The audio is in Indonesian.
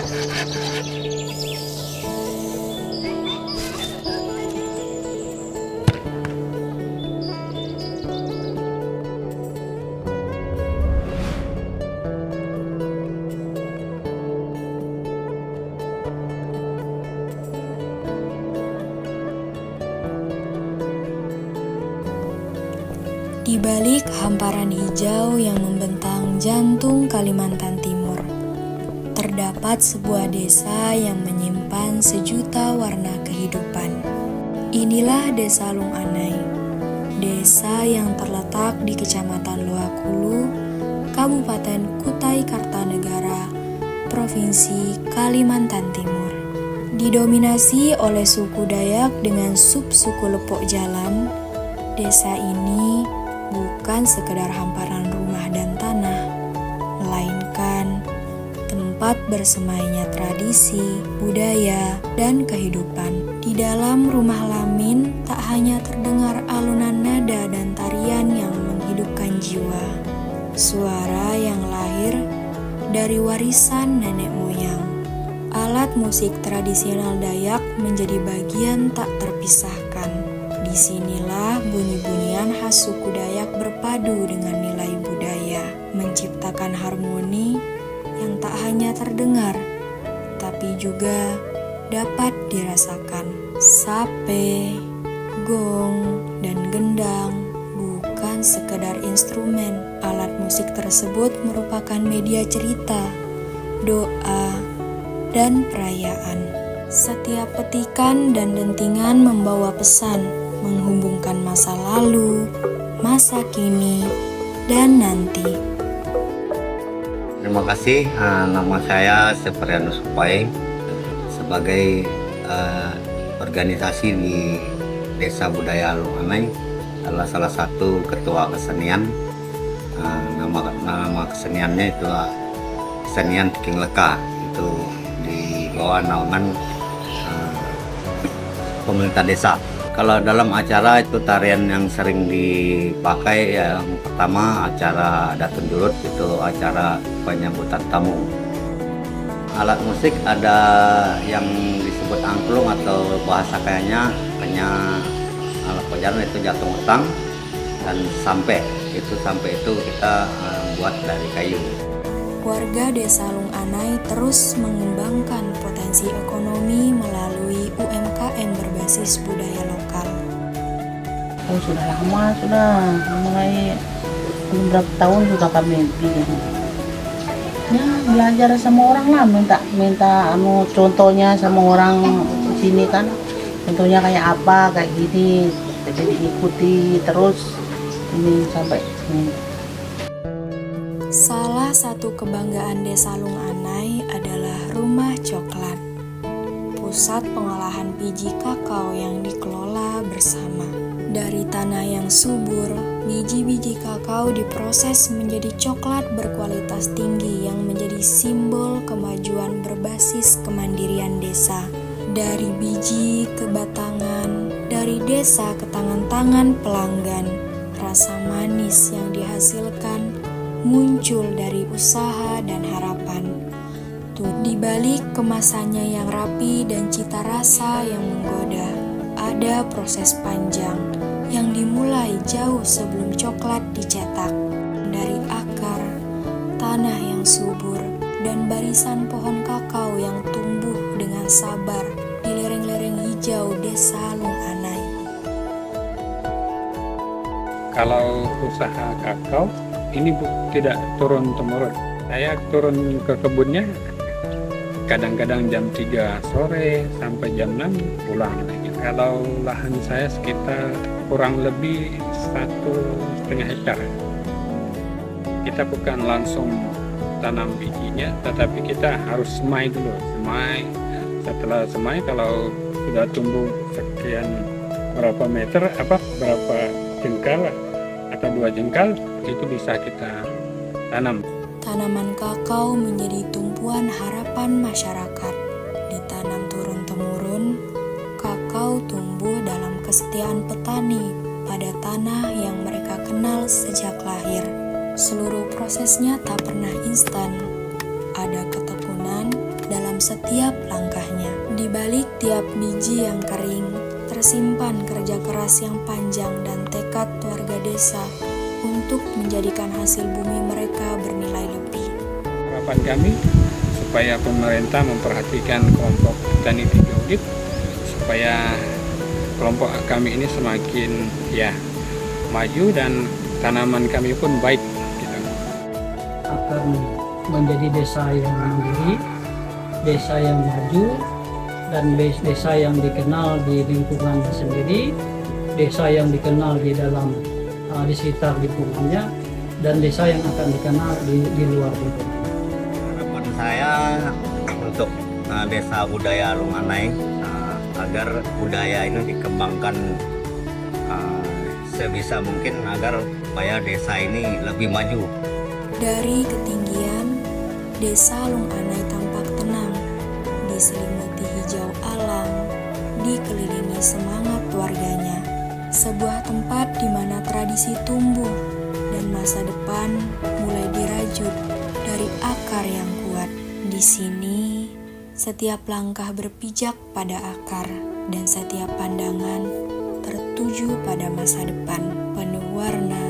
Di balik hamparan hijau yang membentang jantung Kalimantan Timur, terdapat sebuah desa yang menyimpan sejuta warna kehidupan. Inilah Desa Lung Anai, desa yang terletak di Kecamatan Loakulu, Kabupaten Kutai Kartanegara, Provinsi Kalimantan Timur. Didominasi oleh suku Dayak dengan subsuku Lepok Jalam, desa ini bukan sekedar hamparan rumah dan tanah, melainkan tempat bersemainya tradisi, budaya, dan kehidupan. Di dalam rumah Lamin tak hanya terdengar alunan nada dan tarian yang menghidupkan jiwa, suara yang lahir dari warisan nenek moyang. Alat musik tradisional Dayak menjadi bagian tak terpisahkan. Disinilah bunyi-bunyian khas suku Dayak berpadu dengan nilai budaya, menciptakan harmoni yang tak hanya terdengar, tapi juga dapat dirasakan. Sape, gong, dan gendang bukan sekedar instrumen. Alat musik tersebut merupakan media cerita, doa, dan perayaan. Setiap petikan dan dentingan membawa pesan, menghubungkan masa lalu, masa kini, dan nanti. Terima kasih. Nama saya Seperianus Upai sebagai organisasi di Desa Budaya Lung Anai, adalah salah satu ketua kesenian. Nama keseniannya itu kesenian Tiking Leka, itu di bawah naungan pemerintah desa. Kalau dalam acara itu tarian yang sering dipakai, yang pertama acara Datun Jurut, itu acara penyambutan tamu. Alat musik ada yang disebut angklung atau bahasa kayaknya alat pelajaran itu jatung utang, dan sampai itu kita buat dari kayu. Warga Desa Lung Anai terus mengembangkan potensi ekonomi melalui UMKM berbasis budaya lokal. Oh, sudah lama, mulai beberapa tahun sudah kami bikin. Ya, belajar sama orang lah, minta contohnya sama orang sini kan. Contohnya kayak apa, kayak gini. Jadi diikuti terus ini sampai ini. Salah satu kebanggaan Desa Lung Anai adalah Rumah Coklat, pusat pengolahan biji kakao yang dikelola bersama. Dari tanah yang subur, biji-biji kakao diproses menjadi coklat berkualitas tinggi yang menjadi simbol kemajuan berbasis kemandirian desa. Dari biji ke batangan, dari desa ke tangan-tangan pelanggan, rasa manis yang dihasilkan muncul dari usaha dan harapan. Di balik kemasannya yang rapi dan cita rasa yang menggoda, ada proses panjang yang dimulai jauh sebelum coklat dicetak. Dari akar, tanah yang subur, dan barisan pohon kakao yang tumbuh dengan sabar di lereng-lereng hijau Desa Lung Anai. Kalau usaha kakao ini tidak turun-temurun. Saya turun ke kebunnya kadang-kadang jam 3 sore sampai jam 6 pulang lagi. Kalau lahan saya sekitar kurang lebih 1,5 hektar. Kita bukan langsung tanam bijinya, tetapi kita harus semai dulu. Setelah semai, kalau sudah tumbuh sekian berapa meter, berapa jengkal atau 2 jengkal, itu bisa kita tanam. Tanaman kakao menjadi tumpuan harapan masyarakat. Ditanam turun-temurun, kakao tumbuh dalam kesetiaan petani pada tanah yang mereka kenal sejak lahir. Seluruh prosesnya tak pernah instan. Ada ketekunan dalam dalam setiap langkahnya. Di balik tiap biji yang kering, tersimpan kerja keras yang panjang dan tekad warga desa untuk menjadikan hasil bumi mereka bernilai lebih. Harapan kami supaya pemerintah memperhatikan kelompok petani tiga udip, supaya kelompok kami ini semakin maju dan tanaman kami pun baik gitu. Akan menjadi desa yang mandiri, desa yang maju, dan desa yang dikenal di lingkungan sendiri, desa yang dikenal di dalam di sekitar lingkungannya, dan desa yang akan dikenal di luar lingkungan. Harapan saya untuk desa budaya Lunganai agar budaya ini dikembangkan sebisa mungkin agar supaya desa ini lebih maju. Dari ketinggian, desa Lunganai tampak tenang, diselimuti hijau alam, dikelilingi semangat warganya. Sebuah tempat di mana tradisi tumbuh dan masa depan mulai dirajut dari akar yang kuat. Di sini, setiap langkah berpijak pada akar dan setiap pandangan tertuju pada masa depan penuh warna